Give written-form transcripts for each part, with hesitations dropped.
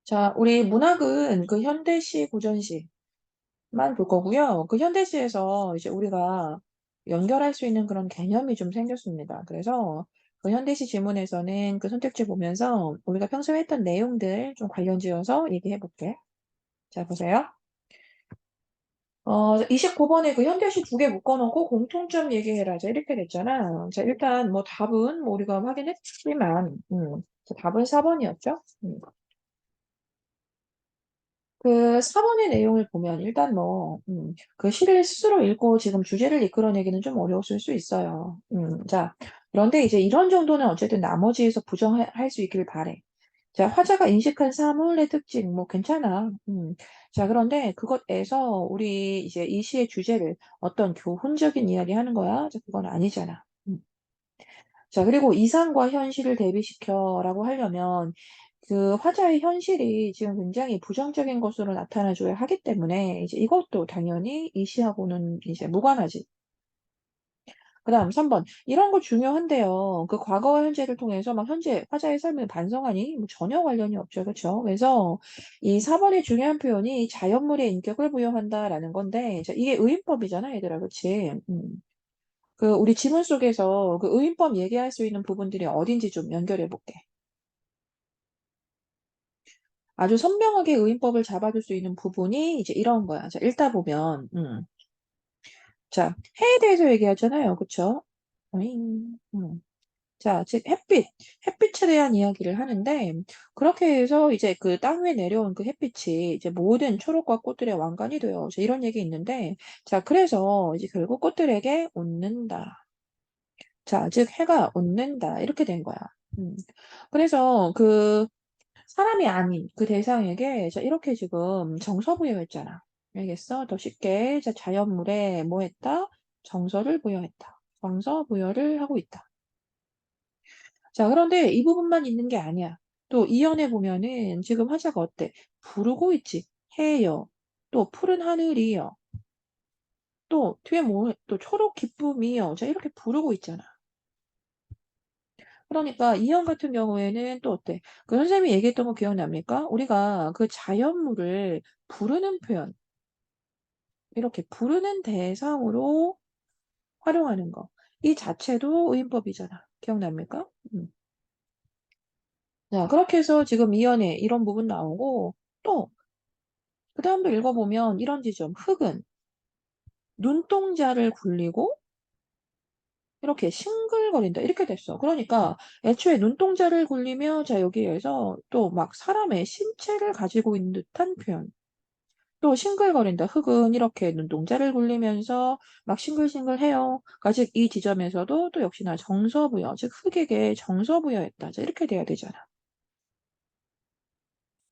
자, 우리 문학은 그 현대시, 고전시만 볼 거고요. 그 현대시에서 이제 우리가 연결할 수 있는 그런 개념이 좀 생겼습니다. 그래서 그 현대시 지문에서는 그 선택지 보면서 우리가 평소에 했던 내용들 좀 관련 지어서 얘기해 볼게. 자, 보세요. 29번에 그 현대시 두 개 묶어놓고 공통점 얘기해라. 자, 이렇게 됐잖아. 자, 일단 뭐 답은 뭐 우리가 확인했지만, 자, 답은 4번이었죠? 그 4번의 내용을 보면 일단 뭐, 그 시를 스스로 읽고 지금 주제를 이끌어내기는 좀 어려웠을 수 있어요. 자, 그런데 이제 이런 정도는 어쨌든 나머지에서 부정할 수 있길 바래. 자, 화자가 인식한 사물의 특징, 뭐 괜찮아. 자, 그런데 그것에서 우리 이제 이 시의 주제를 어떤 교훈적인 이야기 하는 거야? 자, 그건 아니잖아. 자, 그리고 이상과 현실을 대비시켜라고 하려면 그 화자의 현실이 지금 굉장히 부정적인 것으로 나타나줘야 하기 때문에 이제 이것도 당연히 이 시하고는 이제 무관하지. 그다음 3번. 이런 거 중요한데요. 그 과거와 현재를 통해서 막 현재 화자의 삶을 반성하니 뭐 전혀 관련이 없죠. 그렇죠? 그래서 이 4번의 중요한 표현이 자연물의 인격을 부여한다라는 건데 자, 이게 의인법이잖아, 얘들아. 그렇지? 그 우리 지문 속에서 그 의인법 얘기할 수 있는 부분들이 어딘지 좀 연결해 볼게. 아주 선명하게 의인법을 잡아줄 수 있는 부분이 이제 이런 거야. 자, 읽다 보면, 자, 해에 대해서 얘기하잖아요. 그쵸? 어잉, 자, 즉, 햇빛에 대한 이야기를 하는데, 그렇게 해서 이제 그 땅 위에 내려온 그 햇빛이 이제 모든 초록과 꽃들의 왕관이 돼요. 자, 이런 얘기 있는데, 자, 그래서 이제 결국 꽃들에게 웃는다. 자, 즉, 해가 웃는다. 이렇게 된 거야. 음. 그래서 그 사람이 아닌 그 대상에게 자, 이렇게 지금 정서 부여했잖아. 알겠어? 더 쉽게 자, 자연물에 뭐 했다? 정서를 부여했다. 정서 부여를 하고 있다. 자, 그런데 이 부분만 있는 게 아니야. 또 이연에 보면은 지금 화자가 어때? 부르고 있지. 해요. 또 푸른 하늘이요. 또 뒤에 뭐, 또 초록 기쁨이요. 자, 이렇게 부르고 있잖아. 그러니까 이형 같은 경우에는 또 어때? 그 선생님이 얘기했던 거 기억납니까? 우리가 그 자연물을 부르는 표현, 이렇게 부르는 대상으로 활용하는 거. 이 자체도 의인법이잖아. 기억납니까? 자, 그렇게 해서 지금 이연에 이런 부분 나오고 또 그 다음도 읽어보면 이런 지점. 흙은 눈동자를 굴리고 이렇게 싱글거린다. 이렇게 됐어. 그러니까 애초에 눈동자를 굴리며 자 여기에서 또 막 사람의 신체를 가지고 있는 듯한 표현. 또 싱글거린다. 흙은 이렇게 눈동자를 굴리면서 막 싱글싱글해요. 즉 이 지점에서도 또 역시나 정서부여, 즉 흙에게 정서부여했다. 자, 이렇게 돼야 되잖아.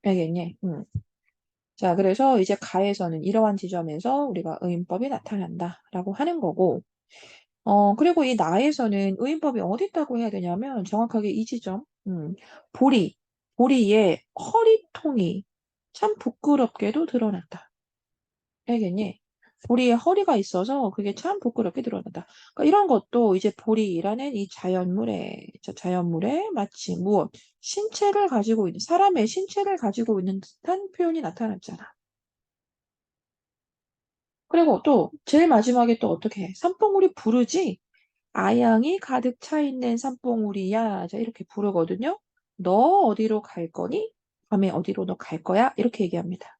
알겠니? 자, 그래서 이제 가에서는 이러한 지점에서 우리가 의인법이 나타난다라고 하는 거고, 그리고 이 나에서는 의인법이 어디 있다고 해야 되냐면 정확하게 이 지점, 보리, 보리의 허리통이 참 부끄럽게도 드러났다. 알겠니? 보리에 허리가 있어서 그게 참 부끄럽게 드러난다. 그러니까 이런 것도 이제 보리라는 이 자연물에 마치 무엇, 신체를 가지고 있는, 사람의 신체를 가지고 있는 듯한 표현이 나타났잖아. 그리고 또 제일 마지막에 또 어떻게 해? 산봉우리 부르지? 아양이 가득 차 있는 산봉우리야. 자, 이렇게 부르거든요. 너 어디로 갈 거니? 밤에 어디로 너 갈 거야? 이렇게 얘기합니다.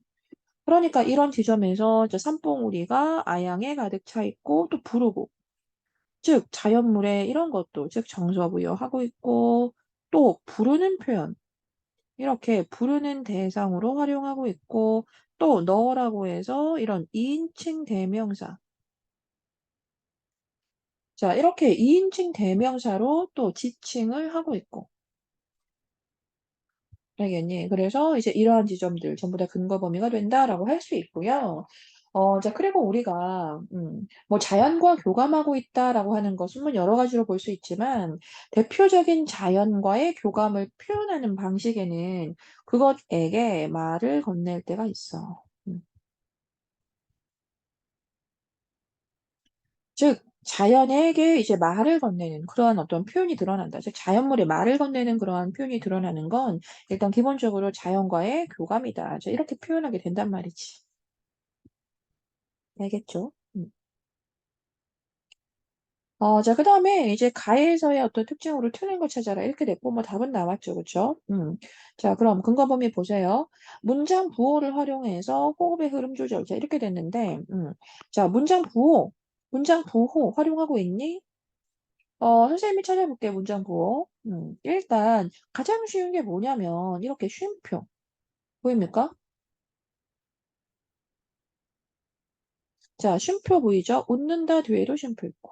그러니까 이런 지점에서 저 산봉우리가 아양에 가득 차 있고 또 부르고 즉 자연물에 이런 것도 즉 정서부여하고 있고 또 부르는 표현 이렇게 부르는 대상으로 활용하고 있고 또 너라고 해서 이런 2인칭 대명사 자 이렇게 2인칭 대명사로 또 지칭을 하고 있고 알겠니? 그래서 이제 이러한 지점들 전부 다 근거 범위가 된다라고 할 수 있고요. 자, 그리고 우리가, 뭐 자연과 교감하고 있다라고 하는 것은 뭐 여러 가지로 볼 수 있지만, 대표적인 자연과의 교감을 표현하는 방식에는 그것에게 말을 건넬 때가 있어. 즉, 자연에게 이제 말을 건네는 그러한 어떤 표현이 드러난다. 즉 자연물에 말을 건네는 그러한 표현이 드러나는 건 일단 기본적으로 자연과의 교감이다. 자, 이렇게 표현하게 된단 말이지. 알겠죠? 자, 그다음에 이제 가에서의 어떤 특징으로 트는 걸 찾아라. 이렇게 됐고, 뭐 답은 나왔죠. 그쵸? 자, 그럼 근거 범위 보세요. 문장 부호를 활용해서 호흡의 흐름 조절. 자, 이렇게 됐는데, 자, 문장 부호 활용하고 있니? 선생님이 찾아볼게, 문장 부호. 일단, 가장 쉬운 게 뭐냐면, 이렇게 쉼표. 보입니까? 자, 쉼표 보이죠? 웃는다 뒤에도 쉼표 있고.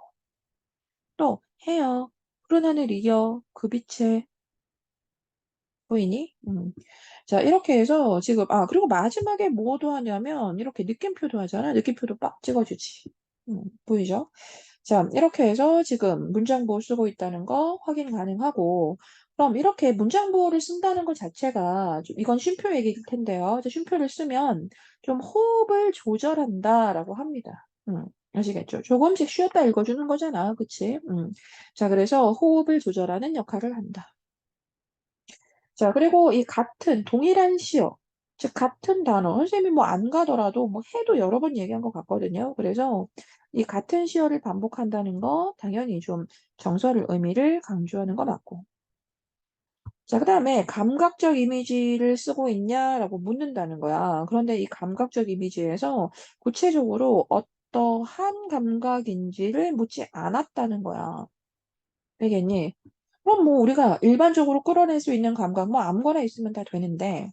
또, 해요. 푸른 하늘이여, 그 빛에. 보이니? 자, 이렇게 해서 지금, 그리고 마지막에 뭐도 하냐면, 이렇게 느낌표도 하잖아. 느낌표도 빡 찍어주지. 보이죠? 자, 이렇게 해서 지금 문장부호 쓰고 있다는 거 확인 가능하고, 그럼 이렇게 문장부호를 쓴다는 것 자체가, 이건 쉼표 얘기일 텐데요. 이제 쉼표를 쓰면 좀 호흡을 조절한다라고 합니다. 아시겠죠? 조금씩 쉬었다 읽어주는 거잖아. 그치? 자, 그래서 호흡을 조절하는 역할을 한다. 자, 그리고 이 같은, 동일한 시어, 즉, 같은 단어, 선생님이 뭐 안 가더라도 뭐 해도 여러 번 얘기한 것 같거든요. 그래서 이 같은 시어를 반복한다는 거, 당연히 좀 정서를, 의미를 강조하는 거 맞고. 자, 그 다음에 감각적 이미지를 쓰고 있냐라고 묻는다는 거야. 그런데 이 감각적 이미지에서 구체적으로 어떠한 감각인지를 묻지 않았다는 거야. 알겠니? 그럼 뭐 우리가 일반적으로 끌어낼 수 있는 감각, 뭐 아무거나 있으면 다 되는데,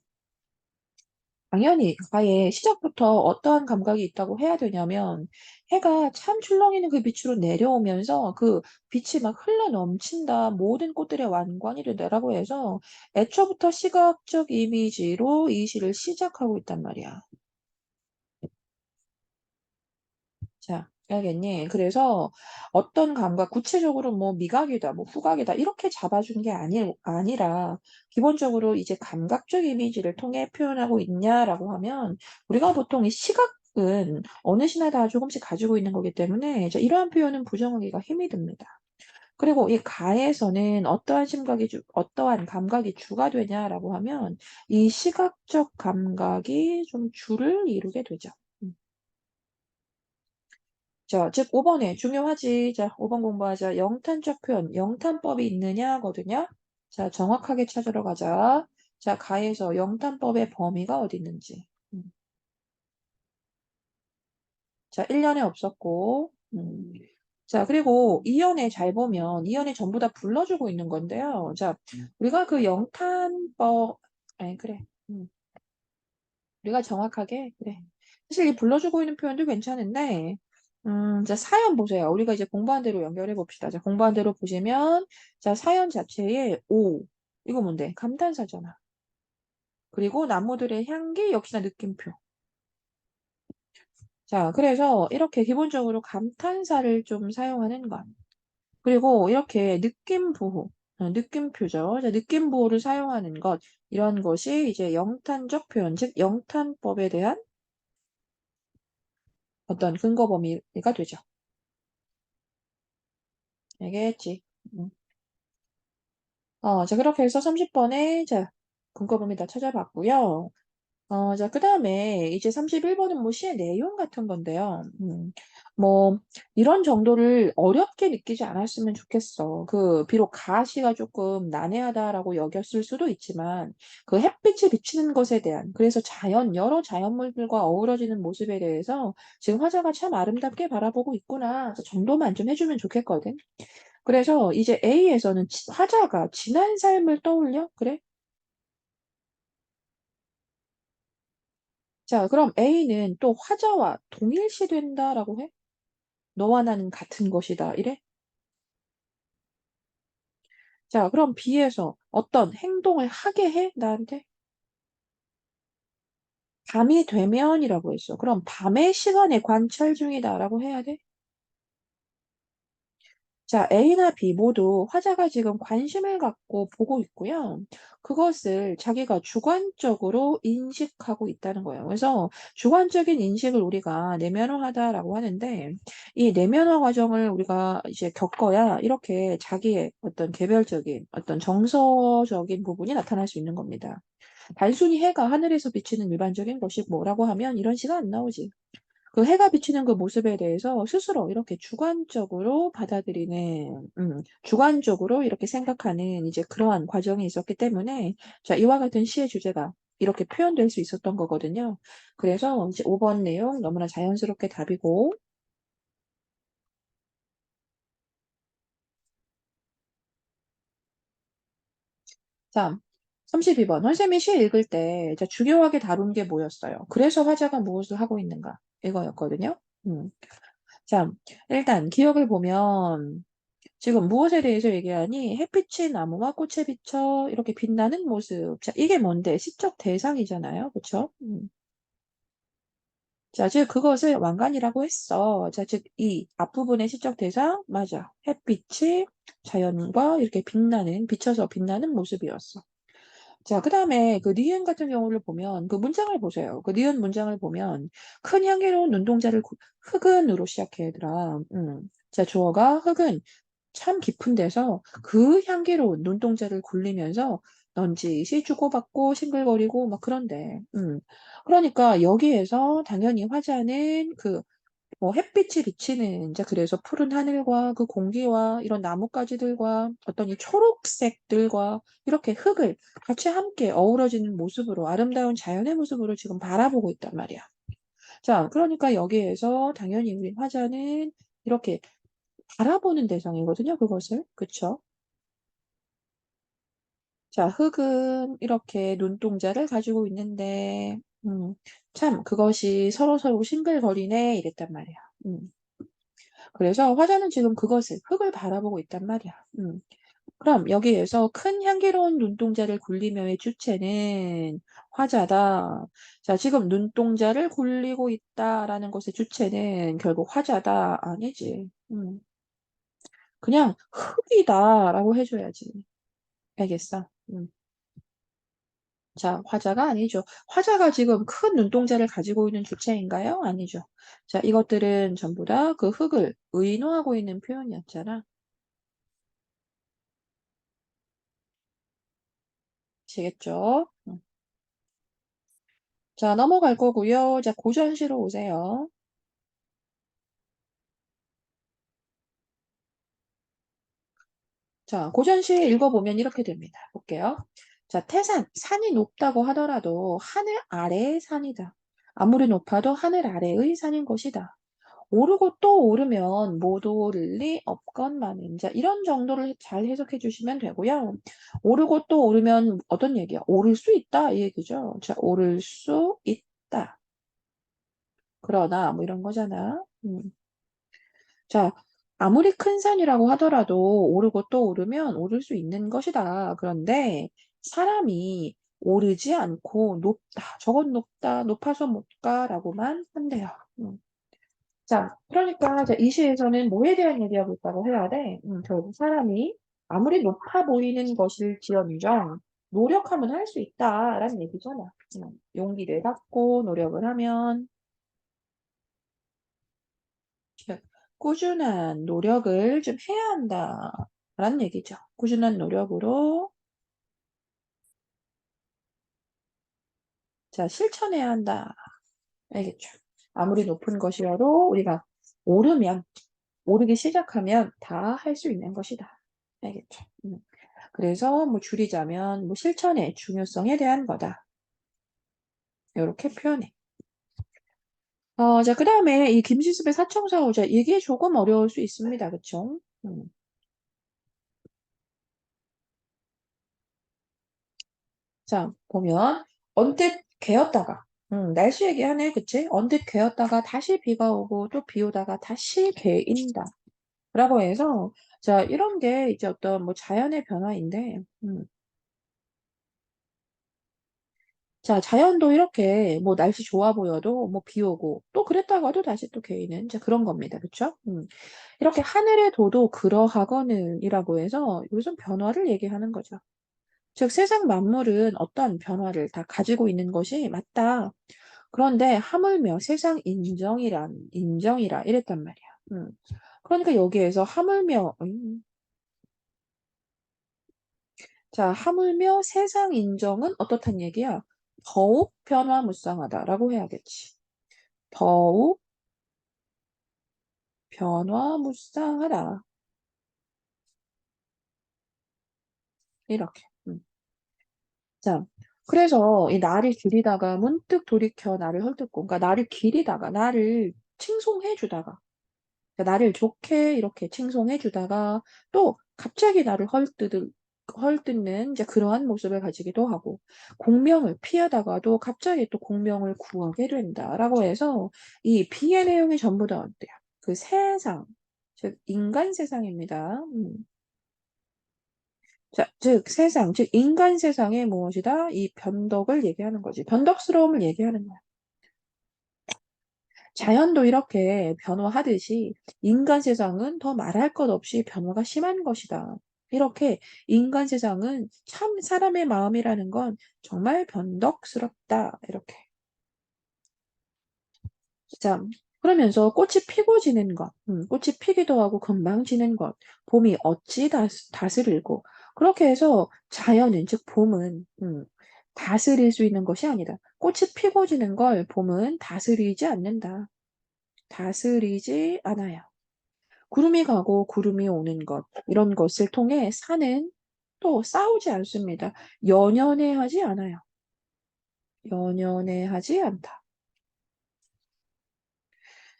당연히 아예 시작부터 어떠한 감각이 있다고 해야 되냐면 해가 참 출렁이는 그 빛으로 내려오면서 그 빛이 막 흘러 넘친다. 모든 꽃들의 완관이 된다라고 해서 애초부터 시각적 이미지로 이 시를 시작하고 있단 말이야. 자, 알겠니? 그래서 어떤 감각, 구체적으로 뭐 미각이다, 뭐 후각이다, 이렇게 잡아준 게 아니라, 기본적으로 이제 감각적 이미지를 통해 표현하고 있냐라고 하면, 우리가 보통 이 시각은 어느 시나 다 조금씩 가지고 있는 거기 때문에, 이제 이러한 표현은 부정하기가 힘이 듭니다. 그리고 이 가에서는 어떠한 감각이 주가 되냐라고 하면, 이 시각적 감각이 좀 주를 이루게 되죠. 음. 자, 즉 5번에 중요하지. 자, 5번 공부하자. 영탄적 표현, 영탄법이 있느냐거든요. 자, 정확하게 찾으러 가자. 자, 가에서 영탄법의 범위가 어디 있는지. 자, 1년에 없었고. 자, 그리고 2연에 잘 보면 2연에 전부 다 불러주고 있는 건데요. 자, 우리가 그 영탄법, 아니, 그래. 우리가 정확하게, 그래. 사실 이 불러주고 있는 표현도 괜찮은데, 자, 사연 보세요. 우리가 이제 공부한 대로 연결해 봅시다. 자, 공부한 대로 보시면, 자, 사연 자체에 오. 이거 뭔데? 감탄사잖아. 그리고 나무들의 향기, 역시나 느낌표. 자, 그래서 이렇게 기본적으로 감탄사를 좀 사용하는 것. 그리고 이렇게 느낌부호, 느낌표죠. 자, 느낌부호를 사용하는 것. 이런 것이 이제 영탄적 표현, 즉, 영탄법에 대한 어떤 근거 범위가 되죠. 알겠지? 음. 자, 그렇게 해서 30번에, 자, 근거 범위 다 찾아봤고요. 자, 그 다음에 이제 31번은 뭐 시의 내용 같은 건데요. 뭐, 이런 정도를 어렵게 느끼지 않았으면 좋겠어. 비록 가시가 조금 난해하다라고 여겼을 수도 있지만, 그 햇빛이 비치는 것에 대한, 그래서 여러 자연물들과 어우러지는 모습에 대해서 지금 화자가 참 아름답게 바라보고 있구나. 정도만 좀 해주면 좋겠거든. 그래서 이제 A에서는 화자가 지난 삶을 떠올려? 그래? 자, 그럼 A는 또 화자와 동일시 된다라고 해? 너와 나는 같은 것이다. 이래? 자, 그럼 B에서 어떤 행동을 하게 해? 나한테? 밤이 되면이라고 했어. 그럼 밤의 시간에 관찰 중이다라고 해야 돼? 자, A나 B 모두 화자가 지금 관심을 갖고 보고 있고요. 그것을 자기가 주관적으로 인식하고 있다는 거예요. 그래서 주관적인 인식을 우리가 내면화하다라고 하는데, 이 내면화 과정을 우리가 이제 겪어야 이렇게 자기의 어떤 개별적인 어떤 정서적인 부분이 나타날 수 있는 겁니다. 단순히 해가 하늘에서 비치는 일반적인 것이 뭐라고 하면 이런 시가 안 나오지. 그 해가 비치는 그 모습에 대해서 스스로 이렇게 주관적으로 받아들이는, 주관적으로 이렇게 생각하는 이제 그러한 과정이 있었기 때문에, 자, 이와 같은 시의 주제가 이렇게 표현될 수 있었던 거거든요. 그래서 이제 5번 내용 너무나 자연스럽게 답이고, 자, 32번. 선생님이 시 읽을 때, 자, 주요하게 다룬 게 뭐였어요? 그래서 화자가 무엇을 하고 있는가? 이거였거든요. 음. 자, 일단 기억을 보면, 지금 무엇에 대해서 얘기하니? 햇빛이 나무와 꽃에 비쳐 이렇게 빛나는 모습. 자, 이게 뭔데? 시적 대상이잖아요. 그쵸? 자, 즉, 그것을 왕관이라고 했어. 자, 즉, 이 앞부분의 시적 대상, 맞아. 햇빛이 자연과 이렇게 빛나는, 비쳐서 빛나는 모습이었어. 자, 그 다음에 그 니은 같은 경우를 보면 그 문장을 보세요. 그 니은 문장을 보면 큰 향기로운 눈동자를 흑은으로 시작해, 얘들아. 자, 주어가 흑은 참 깊은 데서 그 향기로운 눈동자를 굴리면서 넌지시 주고받고 싱글거리고 막 그런데. 그러니까 여기에서 당연히 화자는 그 뭐 햇빛이 비치는 이제 그래서 푸른 하늘과 그 공기와 이런 나뭇가지들과 어떤 이 초록색들과 이렇게 흙을 같이 함께 어우러지는 모습으로 아름다운 자연의 모습으로 지금 바라보고 있단 말이야. 자, 그러니까 여기에서 당연히 우리 화자는 이렇게 바라보는 대상이거든요, 그것을. 그쵸? 자, 흙은 이렇게 눈동자를 가지고 있는데, 참, 그것이 서로서로 싱글거리네, 이랬단 말이야. 음. 그래서 화자는 지금 그것을, 흙을 바라보고 있단 말이야. 그럼 여기에서 큰 향기로운 눈동자를 굴리며의 주체는 화자다. 자, 지금 눈동자를 굴리고 있다라는 것의 주체는 결국 화자다. 아니지. 그냥 흙이다라고 해줘야지. 알겠어? 자, 화자가 아니죠. 화자가 지금 큰 눈동자를 가지고 있는 주체인가요? 아니죠. 자, 이것들은 전부 다 그 흙을 의노하고 있는 표현이었잖아. 아시겠죠? 자, 넘어갈 거고요. 자, 고전시로 오세요. 자, 고전시 읽어보면 이렇게 됩니다. 볼게요. 자, 태산, 산이 높다고 하더라도 하늘 아래의 산이다. 아무리 높아도 하늘 아래의 산인 것이다. 오르고 또 오르면 못 오를 리 없건만은. 자, 이런 정도를 잘 해석해 주시면 되고요. 오르고 또 오르면 어떤 얘기야? 오를 수 있다 이 얘기죠. 자, 오를 수 있다. 그러나 뭐 이런 거잖아. 자, 아무리 큰 산이라고 하더라도 오르고 또 오르면 오를 수 있는 것이다. 그런데 사람이 오르지 않고 높다, 저건 높다, 높아서 못 가라고만 한대요. 자, 그러니까 이제 이 시에서는 뭐에 대한 얘기하고 있다고 해야 돼? 결국 사람이 아무리 높아 보이는 것일지언정 노력하면 할 수 있다라는 얘기잖아. 용기를 갖고 노력을 하면 꾸준한 노력을 좀 해야 한다라는 얘기죠. 꾸준한 노력으로 자 실천해야 한다. 알겠죠? 아무리 높은 것이어도 우리가 오르면 오르기 시작하면 다 할 수 있는 것이다. 알겠죠? 그래서 뭐 줄이자면 뭐 실천의 중요성에 대한 거다. 이렇게 표현해. 자, 그 다음에 이 김시습의 사청사오자 이게 조금 어려울 수 있습니다. 그쵸? 자, 보면 언뜻 개었다가 날씨 얘기하네. 그치? 언뜻 개었다가 다시 비가 오고 또 비 오다가 다시 개인다. 라고 해서 자, 이런 게 이제 어떤 뭐 자연의 변화인데 자, 자연도 이렇게 뭐 날씨 좋아 보여도 뭐 비 오고 또 그랬다가도 다시 또 개이는 이제 그런 겁니다. 그쵸? 이렇게 하늘의 도도 그러하거늘이라고 해서 요즘 변화를 얘기하는 거죠. 즉 세상 만물은 어떤 변화를 다 가지고 있는 것이 맞다. 그런데 하물며 세상 인정이라 이랬단 말이야. 음. 그러니까 여기에서 하물며 자, 하물며 세상 인정은 어떻단 얘기야? 더욱 변화무쌍하다라고 해야겠지. 더욱 변화무쌍하다. 이렇게. 자, 그래서 이 나를 기리다가 문득 돌이켜 나를 헐뜯고, 그러니까 나를 기리다가, 나를 칭송해 주다가, 그러니까 나를 좋게 이렇게 칭송해 주다가, 또 갑자기 나를 헐뜯는 이제 그러한 모습을 가지기도 하고, 공명을 피하다가도 갑자기 또 공명을 구하게 된다라고 해서 이 비의 내용이 전부 다 어때요? 그 세상, 즉 인간 세상입니다. 자, 즉 세상, 즉 인간 세상의 무엇이다? 이 변덕을 얘기하는 거지. 변덕스러움을 얘기하는 거야. 자연도 이렇게 변화하듯이 인간 세상은 더 말할 것 없이 변화가 심한 것이다. 이렇게 인간 세상은 참 사람의 마음이라는 건 정말 변덕스럽다. 이렇게. 자, 그러면서 꽃이 피고 지는 것, 꽃이 피기도 하고 금방 지는 것, 봄이 어찌 다스리고, 그렇게 해서 자연은, 즉 봄은, 다스릴 수 있는 것이 아니다. 꽃이 피고 지는 걸 봄은 다스리지 않는다. 다스리지 않아요. 구름이 가고 구름이 오는 것, 이런 것을 통해 산은 또 싸우지 않습니다. 연연해 하지 않아요. 연연해 하지 않다.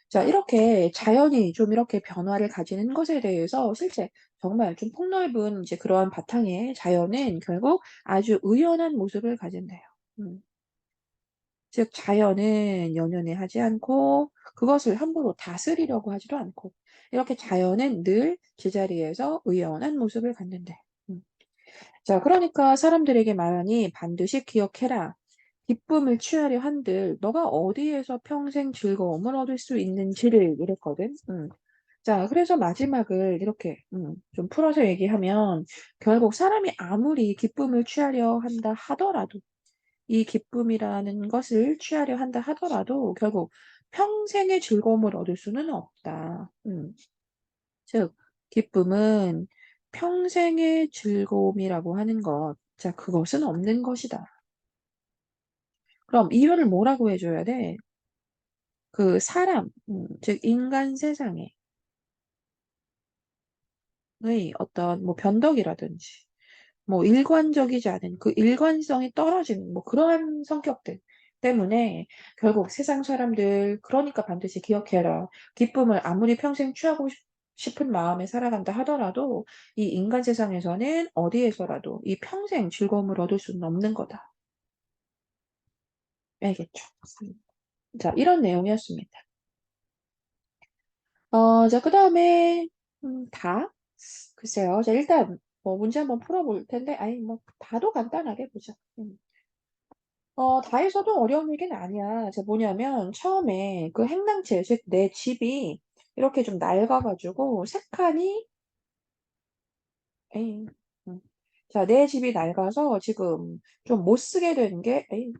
자, 이렇게 자연이 좀 이렇게 변화를 가지는 것에 대해서 실제 정말 좀 폭넓은 이제 그러한 바탕의 자연은 결국 아주 의연한 모습을 가진대요. 음. 즉, 자연은 연연해 하지 않고 그것을 함부로 다스리려고 하지도 않고 이렇게 자연은 늘 제자리에서 의연한 모습을 갖는데. 음. 자, 그러니까 사람들에게 말하니 반드시 기억해라. 기쁨을 취하려 한들 너가 어디에서 평생 즐거움을 얻을 수 있는지를 이랬거든. 자, 그래서 마지막을 이렇게 좀 풀어서 얘기하면 결국 사람이 아무리 기쁨을 취하려 한다 하더라도 이 기쁨이라는 것을 취하려 한다 하더라도 결국 평생의 즐거움을 얻을 수는 없다. 즉, 기쁨은 평생의 즐거움이라고 하는 것. 자, 그것은 없는 것이다. 그럼 이유를 뭐라고 해줘야 돼? 그 사람, 즉 인간 세상의 어떤 뭐 변덕이라든지 뭐 일관적이지 않은 그 일관성이 떨어지는 뭐 그러한 성격들 때문에 결국 세상 사람들 그러니까 반드시 기억해라. 기쁨을 아무리 평생 취하고 싶은 마음에 살아간다 하더라도 이 인간 세상에서는 어디에서라도 이 평생 즐거움을 얻을 수는 없는 거다. 알겠죠? 음. 자, 이런 내용이었습니다. 자, 그다음에 다? 글쎄요. 자, 일단 뭐 문제 한번 풀어볼 텐데, 아니 뭐 다도 간단하게 보자. 다에서도 어려운 얘기는 아니야. 자, 뭐냐면 처음에 그 행랑채, 즉 내 집이 이렇게 좀 낡아가지고 세 칸이, 에이, 음. 자, 내 집이 낡아서 지금 좀 못 쓰게 된 게, 에이,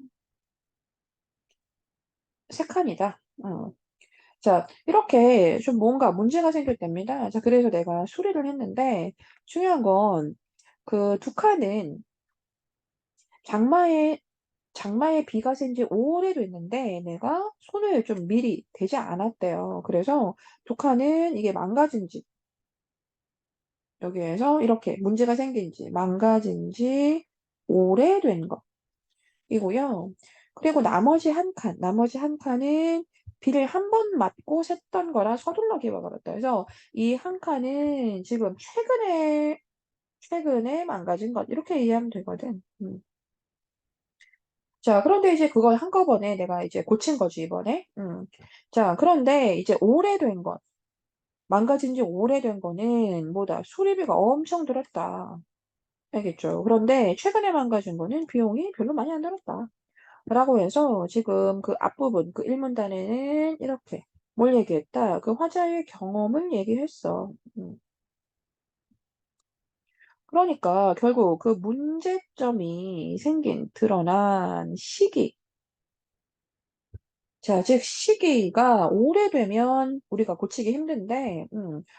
세 칸이다. 자, 이렇게 좀 뭔가 문제가 생길 때입니다. 자, 그래서 내가 수리를 했는데 중요한 건 그 두 칸은 장마에 장마에 비가 센지 오래됐는데 내가 손을 좀 미리 대지 않았대요. 그래서 두 칸은 이게 망가진 지 여기에서 이렇게 문제가 생긴 지 망가진 지 오래된 것이고요. 그리고 나머지 한 칸은 비를 한 번 맞고 샜던 거라 서둘러 기어버렸다. 그래서 이 한 칸은 지금 최근에 망가진 것 이렇게 이해하면 되거든. 자, 그런데 이제 그걸 한꺼번에 내가 이제 고친 거지, 이번에. 자, 그런데 이제 망가진 지 오래된 거는 뭐다? 수리비가 엄청 들었다. 알겠죠? 그런데 최근에 망가진 거는 비용이 별로 많이 안 들었다. 라고 해서 지금 그 앞부분 그 일문단에는 이렇게 뭘 얘기했다? 그 화자의 경험을 얘기했어. 그러니까 결국 그 문제점이 드러난 시기. 자, 즉 시기가 오래되면 우리가 고치기 힘든데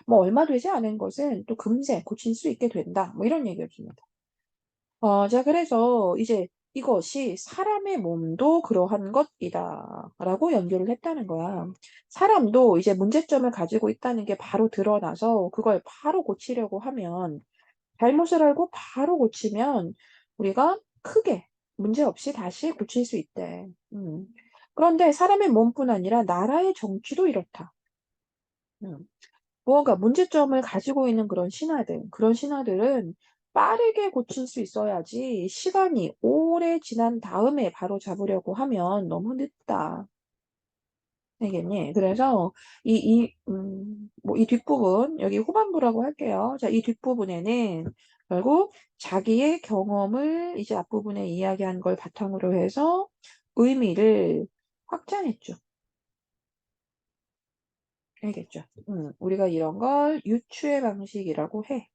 뭐 얼마 되지 않은 것은 또 금세 고칠 수 있게 된다. 뭐 이런 얘기였습니다. 자, 그래서 이제 이것이 사람의 몸도 그러한 것이다라고 연결을 했다는 거야. 사람도 이제 문제점을 가지고 있다는 게 바로 드러나서 그걸 바로 고치려고 하면 잘못을 알고 바로 고치면 우리가 크게 문제없이 다시 고칠 수 있대. 그런데 사람의 몸뿐 아니라 나라의 정치도 이렇다. 음. 무언가 문제점을 가지고 있는 그런 신하들은 빠르게 고칠 수 있어야지 시간이 오래 지난 다음에 바로 잡으려고 하면 너무 늦다. 알겠니? 그래서 뭐 이 뒷부분, 여기 후반부라고 할게요. 자, 이 뒷부분에는 결국 자기의 경험을 이제 앞부분에 이야기한 걸 바탕으로 해서 의미를 확장했죠. 알겠죠? 우리가 이런 걸 유추의 방식이라고 해.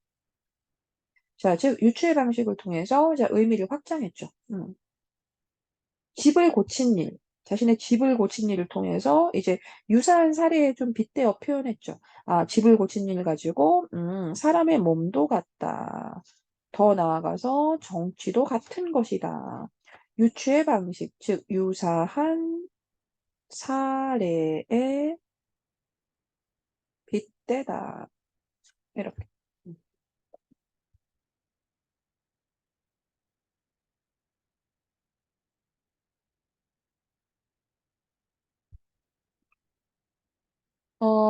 자, 즉, 유추의 방식을 통해서 자, 의미를 확장했죠. 집을 고친 일, 자신의 집을 고친 일을 통해서 이제 유사한 사례에 좀 빗대어 표현했죠. 아, 집을 고친 일 가지고, 사람의 몸도 같다. 더 나아가서 정치도 같은 것이다. 유추의 방식, 즉, 유사한 사례에 빗대다. 이렇게. 음.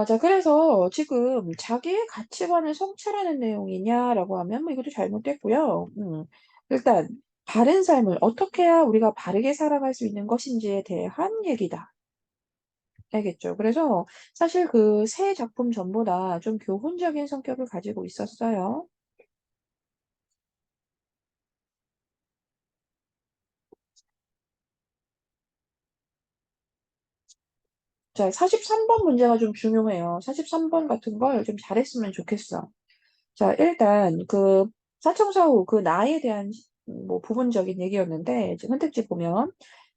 자, 그래서 지금 자기의 가치관을 성찰하는 내용이냐라고 하면 뭐 이것도 잘못됐고요. 일단 바른 삶을 어떻게 해야 우리가 바르게 살아갈 수 있는 것인지에 대한 얘기다. 알겠죠? 그래서 사실 그 세 작품 전부 다 좀 교훈적인 성격을 가지고 있었어요. 자, 43번 문제가 좀 중요해요. 43번 같은 걸 좀 잘했으면 좋겠어. 자, 일단 그 사청사후 그 나에 대한 뭐 부분적인 얘기였는데 지금 선택지 보면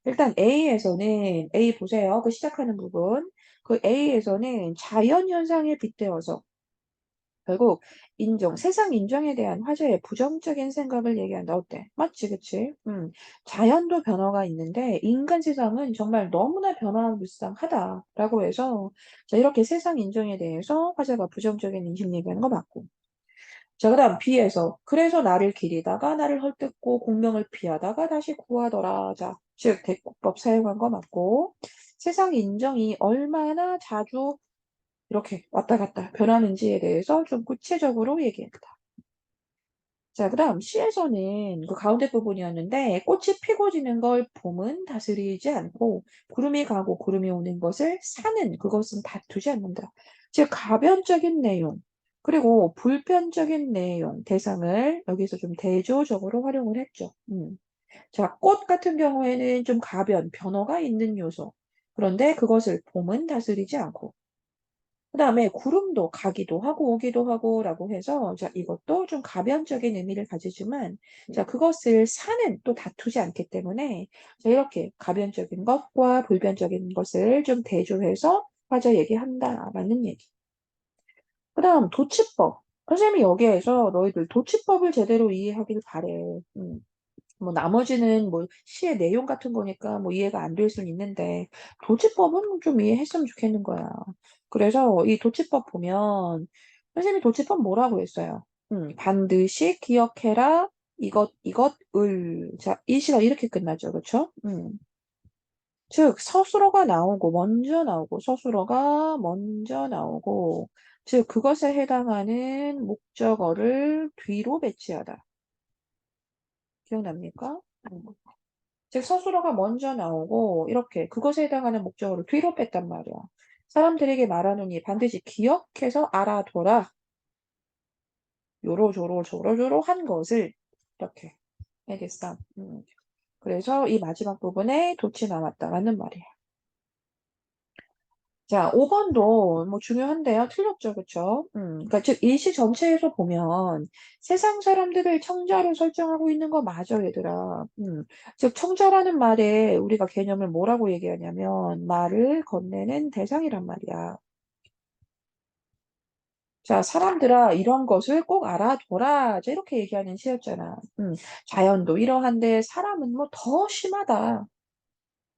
일단 A에서는 A 보세요. 그 시작하는 부분. 그 A에서는 자연 현상에 빗대어서 결국 세상 인정에 대한 화제의 부정적인 생각을 얘기한다. 어때? 맞지, 그치? 자연도 변화가 있는데 인간 세상은 정말 너무나 변화무쌍하다라고 해서 자, 이렇게 세상 인정에 대해서 화제가 부정적인 인식 얘기하는 거 맞고. 자, 그다음 B에서 그래서 나를 기리다가 나를 헐뜯고 공명을 피하다가 다시 구하더라. 자, 즉 대국법 사용한 거 맞고 세상 인정이 얼마나 자주 이렇게 왔다 갔다 변하는지에 대해서 좀 구체적으로 얘기했다. 자, 그다음 C에서는 그 가운데 부분이었는데 꽃이 피고 지는 걸 봄은 다스리지 않고 구름이 가고 구름이 오는 것을 사는 그것은 다투지 않는다. 즉 가변적인 내용 그리고 불편적인 내용 대상을 여기서 좀 대조적으로 활용을 했죠. 자, 꽃 같은 경우에는 좀 변화가 있는 요소. 그런데 그것을 봄은 다스리지 않고 그다음에 구름도 가기도 하고 오기도 하고라고 해서 자 이것도 좀 가변적인 의미를 가지지만 자 그것을 사는 또 다투지 않기 때문에 자 이렇게 가변적인 것과 불변적인 것을 좀 대조해서 화자 얘기한다라는 얘기. 그다음 도치법. 선생님이 여기에서 너희들 도치법을 제대로 이해하길 바래. 뭐 나머지는 뭐 시의 내용 같은 거니까 뭐 이해가 안 될 수는 있는데 도치법은 좀 이해했으면 좋겠는 거야. 그래서 이 도치법 보면 선생님이 도치법 뭐라고 했어요? 반드시 기억해라. 이것을. 자, 이 시가 이렇게 끝나죠. 그쵸? 즉, 서술어가 먼저 나오고, 즉, 그것에 해당하는 목적어를 뒤로 배치하다. 기억납니까? 음. 즉 서술어가 먼저 나오고 이렇게 그것에 해당하는 목적어를 뒤로 뺐단 말이야. 사람들에게 말하노니 반드시 기억해서 알아둬라. 요로조로 조로조로 한 것을 이렇게 알겠어. 그래서 이 마지막 부분에 돛이 남았다라는 말이에요. 자, 5번도 뭐 중요한데요. 틀렸죠, 그쵸? 그러니까 즉 이 시 전체에서 보면 세상 사람들을 청자로 설정하고 있는 거 맞아, 얘들아. 즉 청자라는 말에 우리가 개념을 뭐라고 얘기하냐면 말을 건네는 대상이란 말이야. 자, 사람들아, 이런 것을 꼭 알아둬라. 이제 이렇게 얘기하는 시였잖아. 자연도 이러한데 사람은 뭐 더 심하다.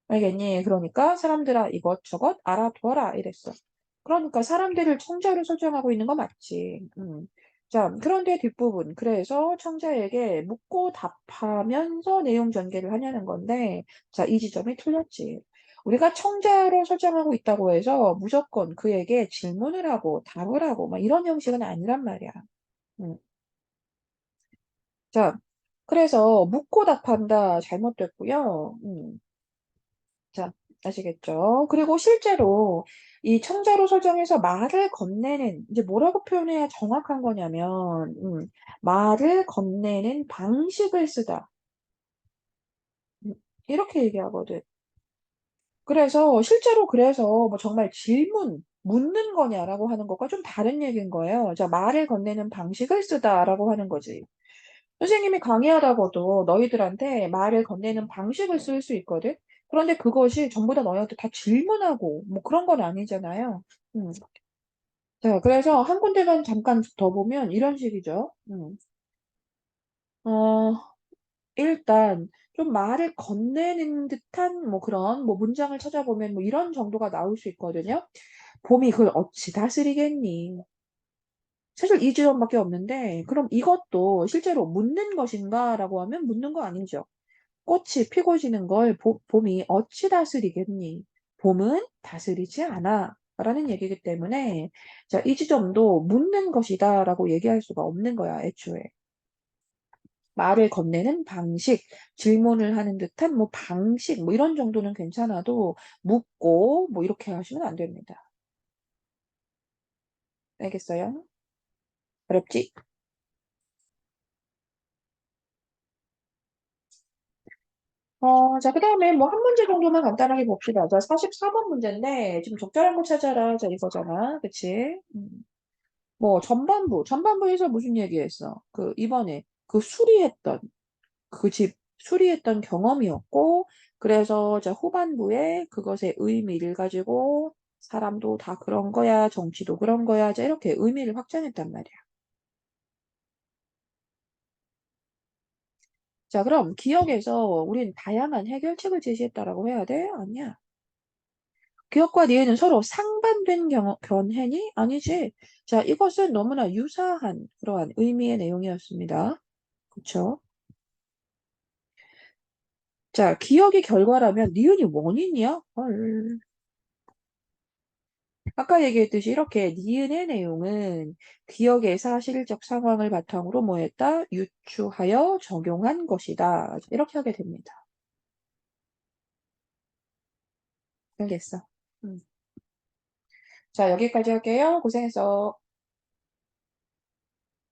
알겠니? 그러니까 사람들아 이것저것 알아둬라 이랬어. 그러니까 사람들을 청자로 설정하고 있는 거 맞지. 자, 그런데 뒷부분. 그래서 청자에게 묻고 답하면서 내용 전개를 하냐는 건데, 자, 이 지점이 틀렸지. 우리가 청자로 설정하고 있다고 해서 무조건 그에게 질문을 하고 답을 하고 막 이런 형식은 아니란 말이야. 음. 자, 그래서 묻고 답한다 잘못됐고요. 자, 아시겠죠? 그리고 실제로 이 청자로 설정해서 말을 건네는, 이제 뭐라고 표현해야 정확한 거냐면, 말을 건네는 방식을 쓰다. 음, 이렇게 얘기하거든. 그래서 실제로 그래서 뭐 정말 질문, 묻는 거냐라고 하는 것과 좀 다른 얘기인 거예요. 자, 말을 건네는 방식을 쓰다라고 하는 거지. 선생님이 강의하다가도 너희들한테 말을 건네는 방식을 쓸 수 있거든? 그런데 그것이 전부 다 너희한테 다 질문하고 뭐 그런 건 아니잖아요. 음. 자, 그래서 한 군데만 잠깐 더 보면 이런 식이죠. 어, 일단 좀 말을 건네는 듯한 뭐 그런 뭐 문장을 찾아보면 뭐 이런 정도가 나올 수 있거든요. 봄이 그걸 어찌 다스리겠니? 사실 이 지점밖에 없는데 그럼 이것도 실제로 묻는 것인가 라고 하면 묻는 거 아니죠. 꽃이 피고 지는 걸 봄이 어찌 다스리겠니? 봄은 다스리지 않아. 라는 얘기이기 때문에, 자, 이 지점도 묻는 것이다 라고 얘기할 수가 없는 거야, 애초에. 말을 건네는 방식, 질문을 하는 듯한 뭐 방식, 뭐 이런 정도는 괜찮아도 묻고 뭐 이렇게 하시면 안 됩니다. 알겠어요? 어렵지? 자, 그 다음에 뭐 한 문제 정도만 간단하게 봅시다. 자, 44번 문제인데, 지금 적절한 거 찾아라. 자, 이거잖아. 그치? 뭐 전반부에서 무슨 얘기했어? 그 이번에 그 수리했던 그 집 수리했던 경험이었고 그래서 이제 후반부에 그것의 의미를 가지고 사람도 다 그런 거야, 정치도 그런 거야, 이제 이렇게 의미를 확장했단 말이야. 자, 그럼 기억에서 우린 다양한 해결책을 제시했다라고 해야 돼? 아니야. 기억과 니은은 서로 상반된 견해니? 아니지. 자, 이것은 너무나 유사한 그러한 의미의 내용이었습니다. 그쵸? 자, 기억이 결과라면 니은이 원인이야? 헐. 아까 얘기했듯이 이렇게 니은의 내용은 기억의 사실적 상황을 바탕으로 뭐 했다? 유추하여 적용한 것이다. 이렇게 하게 됩니다. 알겠어. 자, 여기까지 할게요. 고생했어.